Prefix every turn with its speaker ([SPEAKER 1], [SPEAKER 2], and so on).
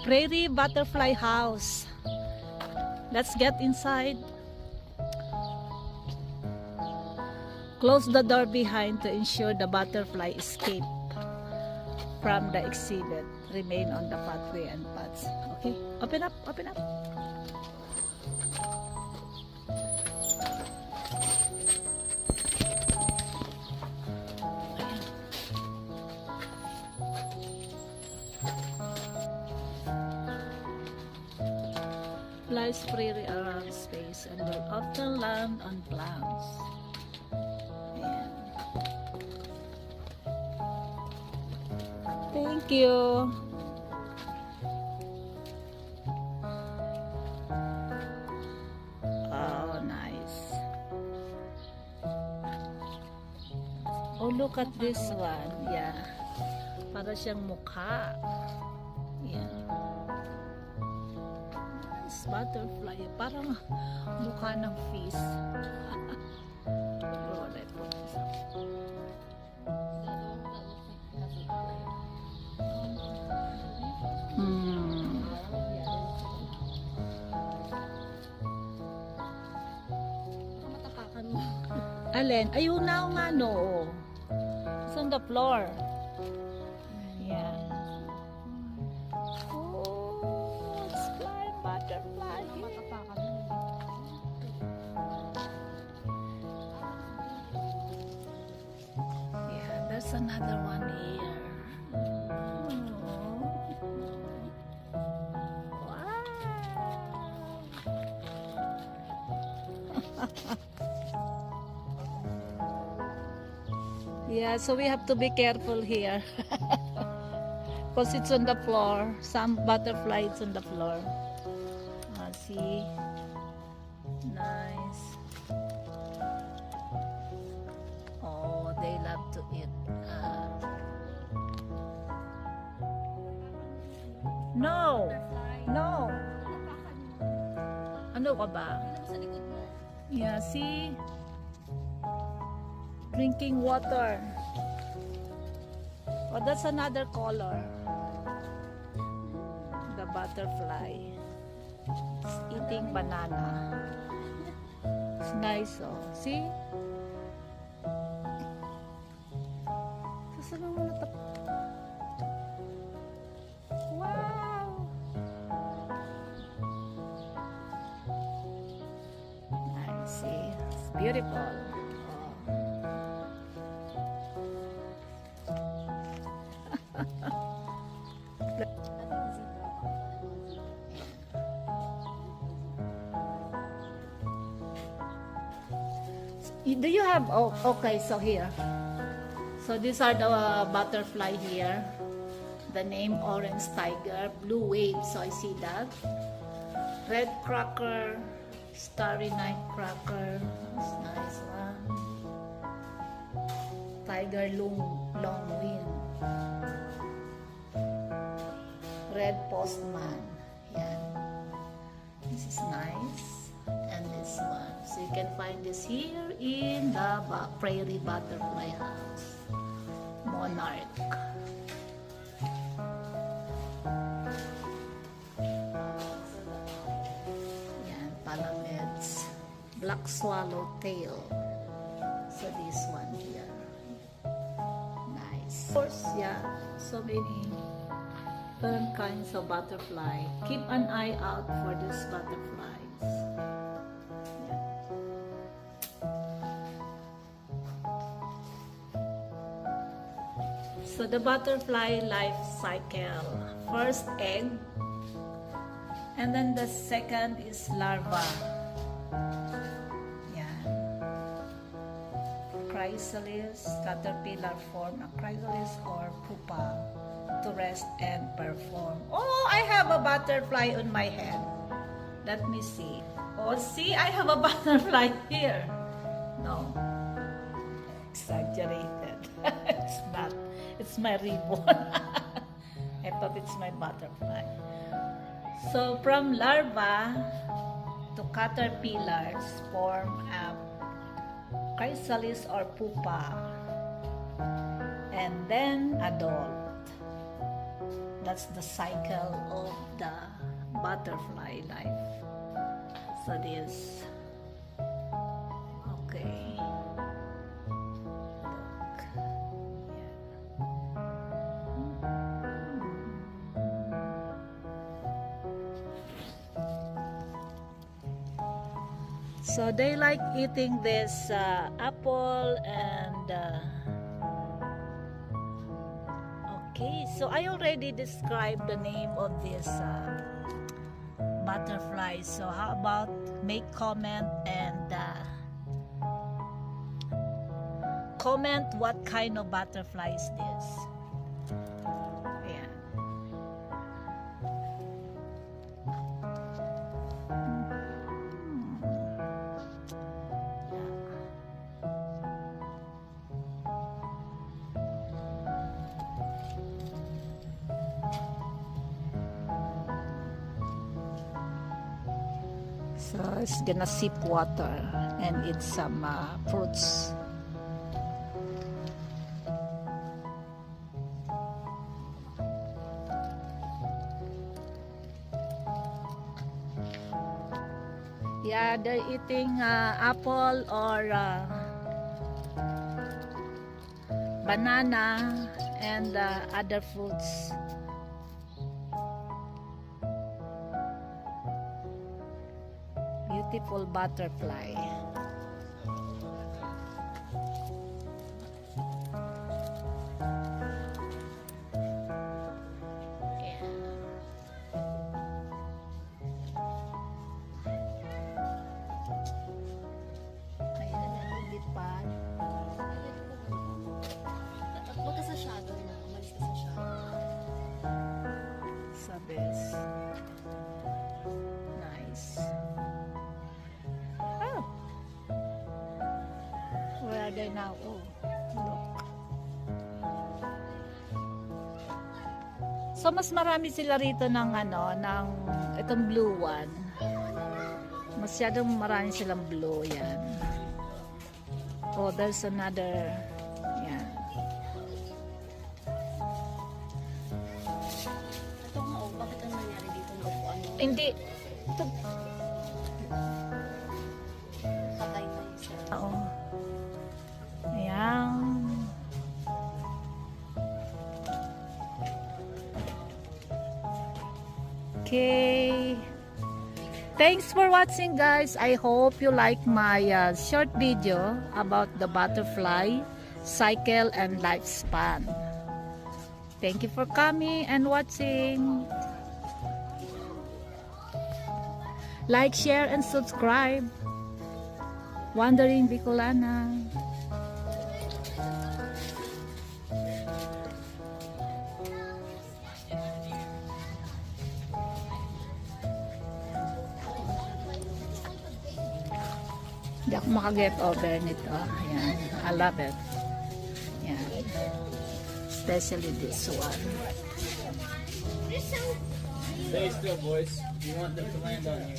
[SPEAKER 1] Prairie butterfly house. Let's get inside. Close the door behind to ensure the butterfly escape from the exhibit. Remain on the pathway and paths. Okay, open up, open up. Flies freely around space and will often land on plants. Ayan. Thank you. Oh, nice. Oh, look at this one. Yeah. Para siyang mukha. Yeah. Nice butterfly. Parang mukha ng fish. Alin? Ayun na nga no. It's on the floor. Yeah. Oh, it's flying butterfly. Yeah, there's another one here. Wow. Yeah, so we have to be careful here because it's on the floor. Some butterflies on the floor. See, nice. Oh, they love to eat. No, no. Ano ka ba? Yeah, see. Drinking water. Oh, that's another color. The butterfly. It's eating banana. It's nice, oh. See? Wow! I see. It's beautiful. Do you have, oh, okay, so here. So these are the butterfly here. The name orange tiger, blue wave, so I see that. Red cracker, starry night cracker, that's nice one. Tiger long wing. Red postman, yeah. This is nice. And this one. So you can find this here in the Prairie Butterfly House. Monarch. Yan, palameds. Black swallowtail. So this one here. Nice. Of course, yeah. So many different kinds of butterfly. Keep an eye out for these butterflies. So the butterfly life cycle, first egg, and then the second is larva. Yeah. Chrysalis, caterpillar form a chrysalis or pupa to rest and perform. Oh, I have a butterfly on my head. Let me see. Oh, see, I have a butterfly here. No. Exaggerated. It's not. It's my ribbon. I thought it's my butterfly. So from larva to caterpillars form a chrysalis or pupa, and then adult. That's the cycle of the butterfly life. So this, okay. Look. So they like eating this apple and okay, so I already described the name of this butterfly. So how about make comment and comment what kind of butterfly is this? Yeah. So it's gonna sip water and eat some fruits. Yeah, they're eating apple or banana and other fruits. Beautiful butterfly.
[SPEAKER 2] Huwag ka sa shadow na. Umalis ka sa shadow.
[SPEAKER 1] Sabes. Nice. Oh. Where are they now? Oh, look. So mas marami sila rito ng ng itong blue one. Masyadong marami silang blue yan. Oh, there's another. Yan.
[SPEAKER 2] Ito nga, oh, bakit ang nangyari dito na upuan mo?
[SPEAKER 1] Hindi.
[SPEAKER 2] Patay tayo siya.
[SPEAKER 1] Oo. Ayan. Okay. Thanks for watching, guys. I hope you like my short video about the butterfly cycle and lifespan. Thank you for coming and watching. Like, share, and subscribe. Wandering Bicolana. Hindi ako makaget over nito. Ayan. I love it. Ayan. Especially this one.
[SPEAKER 3] Stay still, boys. You want them to land on you.